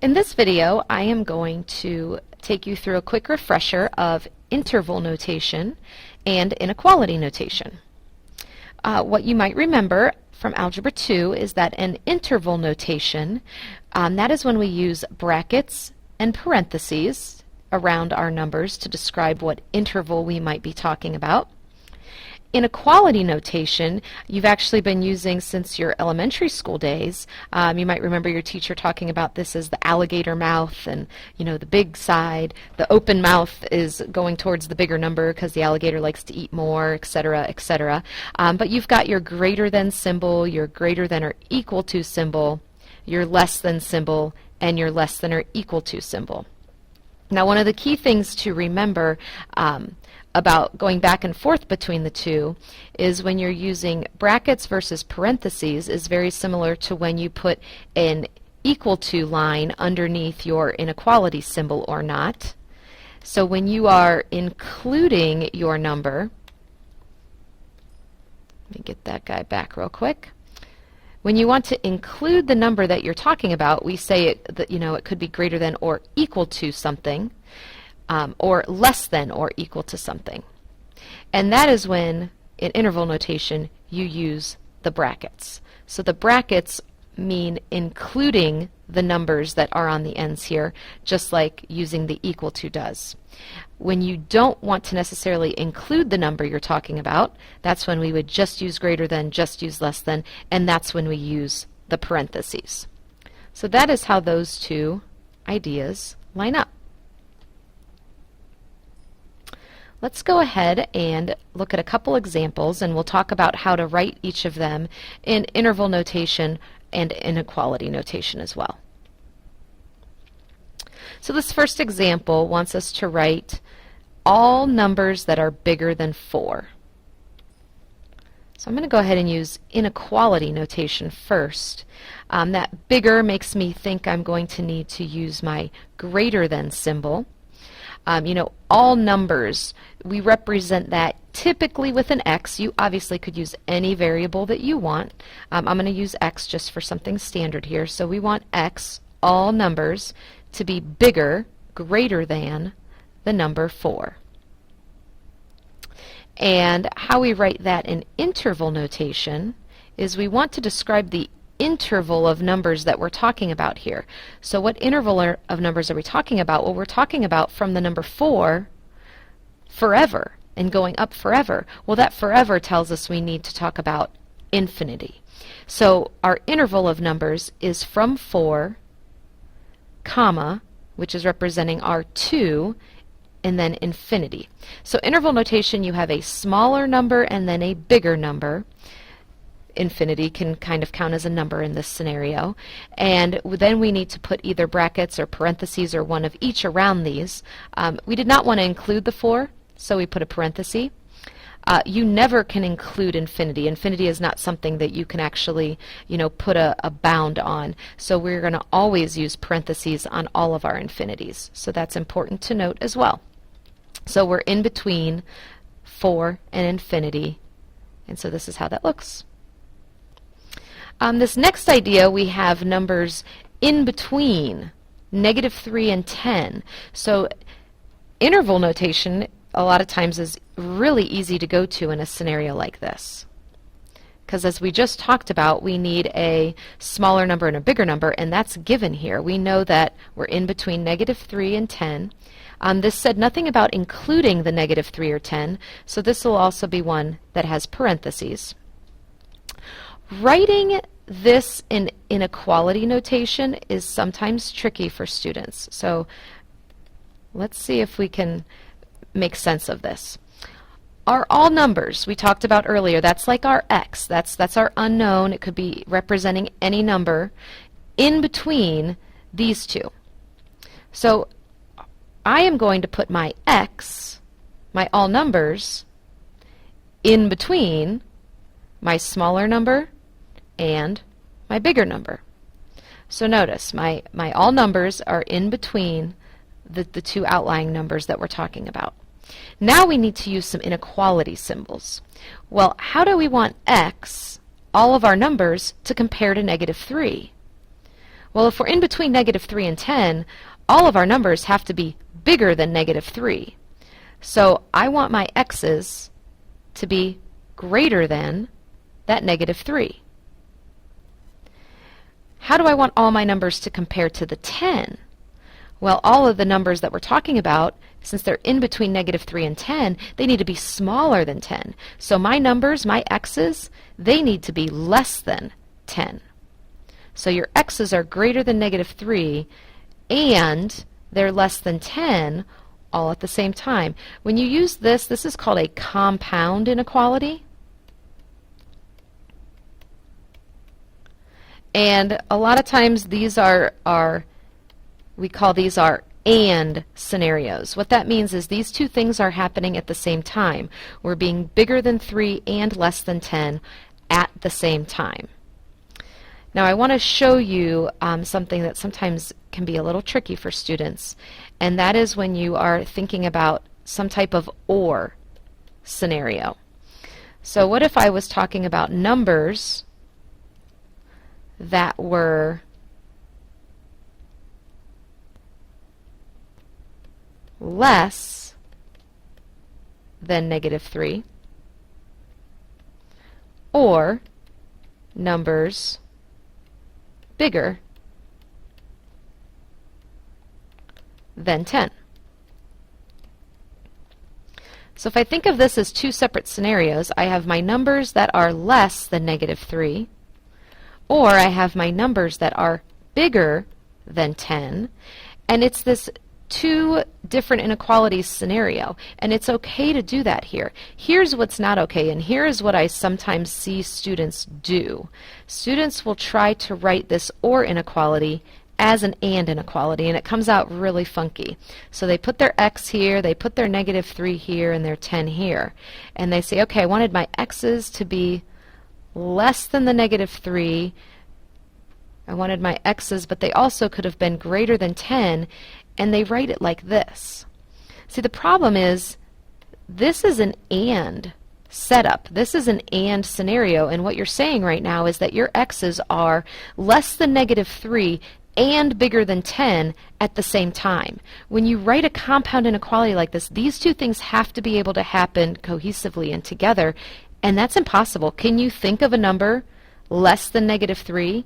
In this video, I am going to take you through a quick refresher of interval notation and inequality notation. What you might remember from Algebra 2 is that an interval notation, that is when we use brackets and parentheses around our numbers to describe what interval we might be talking about. Inequality notation, you've actually been using since your elementary school days. You might remember your teacher talking about this as the alligator mouth, and the big side, the open mouth is going towards the bigger number because the alligator likes to eat more, etc., etc. But you've got your greater than symbol, your greater than or equal to symbol, your less than symbol, and your less than or equal to symbol. Now, one of the key things to remember about going back and forth between the two is when you're using brackets versus parentheses is very similar to when you put an equal to line underneath your inequality symbol or not. So when you are including your number, let me get that guy back real quick. When you want to include the number that you're talking about, we say it could be greater than or equal to something. Or less than or equal to something. And that is when, in interval notation, you use the brackets. So the brackets mean including the numbers that are on the ends here, just like using the equal to does. When you don't want to necessarily include the number you're talking about, that's when we would just use greater than, just use less than, and that's when we use the parentheses. So that is how those two ideas line up. Let's go ahead and look at a couple examples, and we'll talk about how to write each of them in interval notation and inequality notation as well. So this first example wants us to write all numbers that are bigger than 4. So I'm going to go ahead and use inequality notation first. That bigger makes me think I'm going to need to use my greater than symbol. All numbers, we represent that typically with an x. You obviously could use any variable that you want. I'm going to use x just for something standard here. So we want x, all numbers, to be bigger, greater than the number 4. And how we write that in interval notation is we want to describe the interval of numbers that we're talking about here. So what interval of numbers are we talking about? Well, we're talking about from the number 4 forever and going up forever. Well, that forever tells us we need to talk about infinity. So our interval of numbers is from 4, comma, which is representing our 2, and then infinity. So interval notation, you have a smaller number and then a bigger number. Infinity can kind of count as a number in this scenario, and then we need to put either brackets or parentheses or one of each around these. We did not want to include the 4, so we put a parenthesis. You never can include infinity. Infinity is not something that you can actually put a bound on, so we're going to always use parentheses on all of our infinities. So that's important to note as well. So we're in between 4 and infinity, and so this is how that looks. This next idea, we have numbers in between -3 and 10. So interval notation a lot of times is really easy to go to in a scenario like this. Because as we just talked about, we need a smaller number and a bigger number, and that's given here. We know that we're in between -3 and 10. This said nothing about including the -3 or 10, so this will also be one that has parentheses. Writing this in inequality notation is sometimes tricky for students. So let's see if we can make sense of this. Are all numbers we talked about earlier, that's like our x, that's our unknown, it could be representing any number in between these two. So I am going to put my x, my all numbers, in between my smaller number and my bigger number. So notice my all numbers are in between the two outlying numbers that we're talking about. Now we need to use some inequality symbols. Well, how do we want x, all of our numbers, to compare to -3? Well, if we're in between negative 3 and 10, all of our numbers have to be bigger than negative 3. So I want my x's to be greater than that negative 3. How do I want all my numbers to compare to the 10? Well, all of the numbers that we're talking about, since they're in between negative 3 and 10, they need to be smaller than 10. So my numbers, my x's, they need to be less than 10. So your x's are greater than negative 3, and they're less than 10 all at the same time. When you use this, this is called a compound inequality. And a lot of times these we call these our AND scenarios. What that means is these two things are happening at the same time. We're being bigger than 3 and less than 10 at the same time. Now I want to show you something that sometimes can be a little tricky for students, and that is when you are thinking about some type of OR scenario. So what if I was talking about numbers that were less than negative 3, or numbers bigger than 10. So if I think of this as two separate scenarios, I have my numbers that are less than negative 3, or I have my numbers that are bigger than 10, and it's this two different inequalities scenario, and it's okay to do that here. Here's what's not okay, and here is what I sometimes see students do. Students will try to write this OR inequality as an AND inequality, and it comes out really funky. So they put their x here, they put their negative 3 here, and their 10 here. And they say, okay, I wanted my x's to be less than the negative 3. I wanted my x's, but they also could have been greater than 10, and they write it like this. See, the problem is this is an AND setup. This is an AND scenario, and what you're saying right now is that your x's are less than negative 3 and bigger than 10 at the same time. When you write a compound inequality like this, these two things have to be able to happen cohesively and together, and that's impossible. Can you think of a number less than negative 3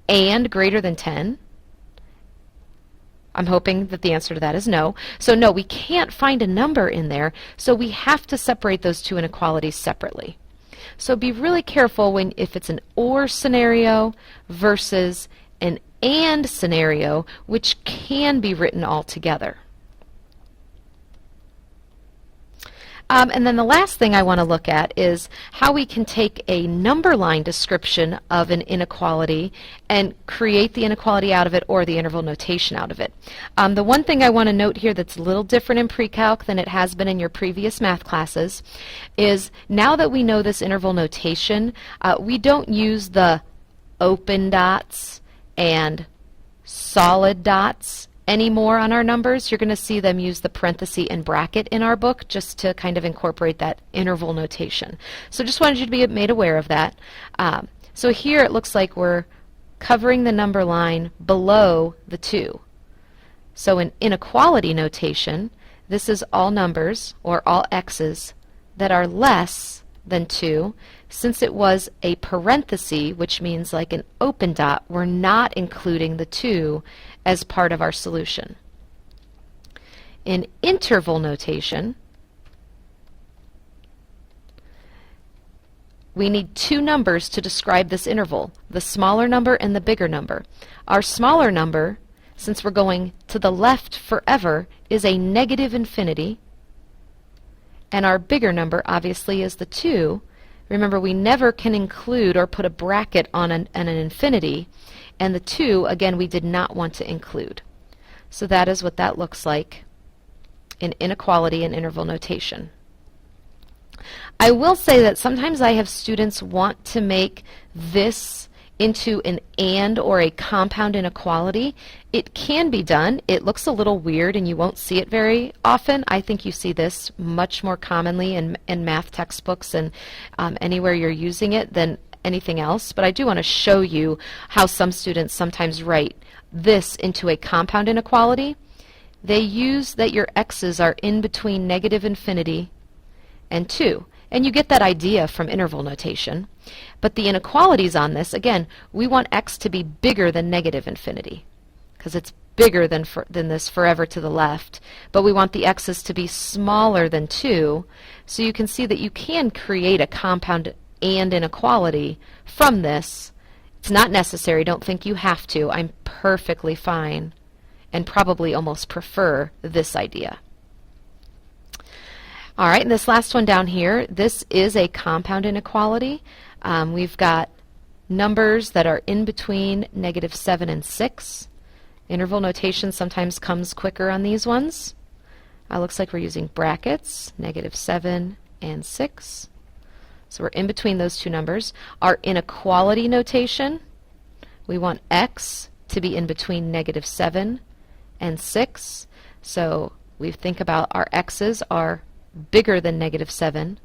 and greater than 10? I'm hoping that the answer to that is no. So no, we can't find a number in there, so we have to separate those two inequalities separately. So be really careful if it's an OR scenario versus an AND scenario, which can be written all together. And then the last thing I want to look at is how we can take a number line description of an inequality and create the inequality out of it or the interval notation out of it. The one thing I want to note here that's a little different in pre-calc than it has been in your previous math classes is now that we know this interval notation, we don't use the open dots and solid dots anymore on our numbers. You're going to see them use the parenthesis and bracket in our book just to kind of incorporate that interval notation. So just wanted you to be made aware of that. So here it looks like we're covering the number line below the 2. So in inequality notation, this is all numbers, or all x's, that are less than 2. Since it was a parenthesis, which means like an open dot, we're not including the 2 as part of our solution. In interval notation, we need two numbers to describe this interval, the smaller number and the bigger number. Our smaller number, since we're going to the left forever, is a negative infinity, and our bigger number obviously is the 2. Remember, we never can include or put a bracket on an infinity, and the 2, again, we did not want to include. So that is what that looks like in inequality and interval notation. I will say that sometimes I have students want to make this into an AND or a compound inequality. It can be done. It looks a little weird and you won't see it very often. I think you see this much more commonly in math textbooks and anywhere you're using it than anything else, but I do want to show you how some students sometimes write this into a compound inequality. They use that your x's are in between negative infinity and 2. And you get that idea from interval notation. But the inequalities on this, again, we want x to be bigger than negative infinity, because it's bigger than this forever to the left. But we want the x's to be smaller than 2. So you can see that you can create a compound and inequality from this. It's not necessary. Don't think you have to. I'm perfectly fine and probably almost prefer this idea. All right, and this last one down here, this is a compound inequality. We've got numbers that are in between -7 and 6. Interval notation sometimes comes quicker on these ones. Looks like we're using brackets, -7 and 6. So we're in between those two numbers. Our inequality notation, we want x to be in between -7 and 6. So we think about our x's are bigger than -7,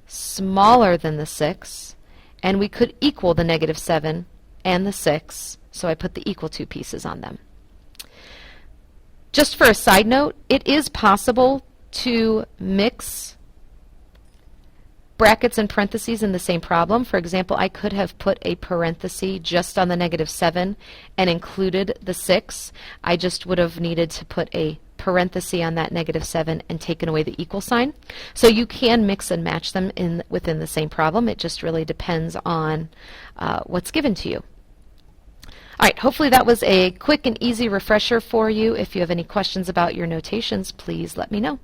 smaller than the 6, and we could equal the -7 and the 6, so I put the equal to pieces on them. Just for a side note, it is possible to mix brackets and parentheses in the same problem. For example, I could have put a parenthesis just on the -7 and included the 6. I just would have needed to put a parenthesis on that -7 and taken away the equal sign. So you can mix and match them within the same problem. It just really depends on what's given to you. All right, hopefully that was a quick and easy refresher for you. If you have any questions about your notations, please let me know.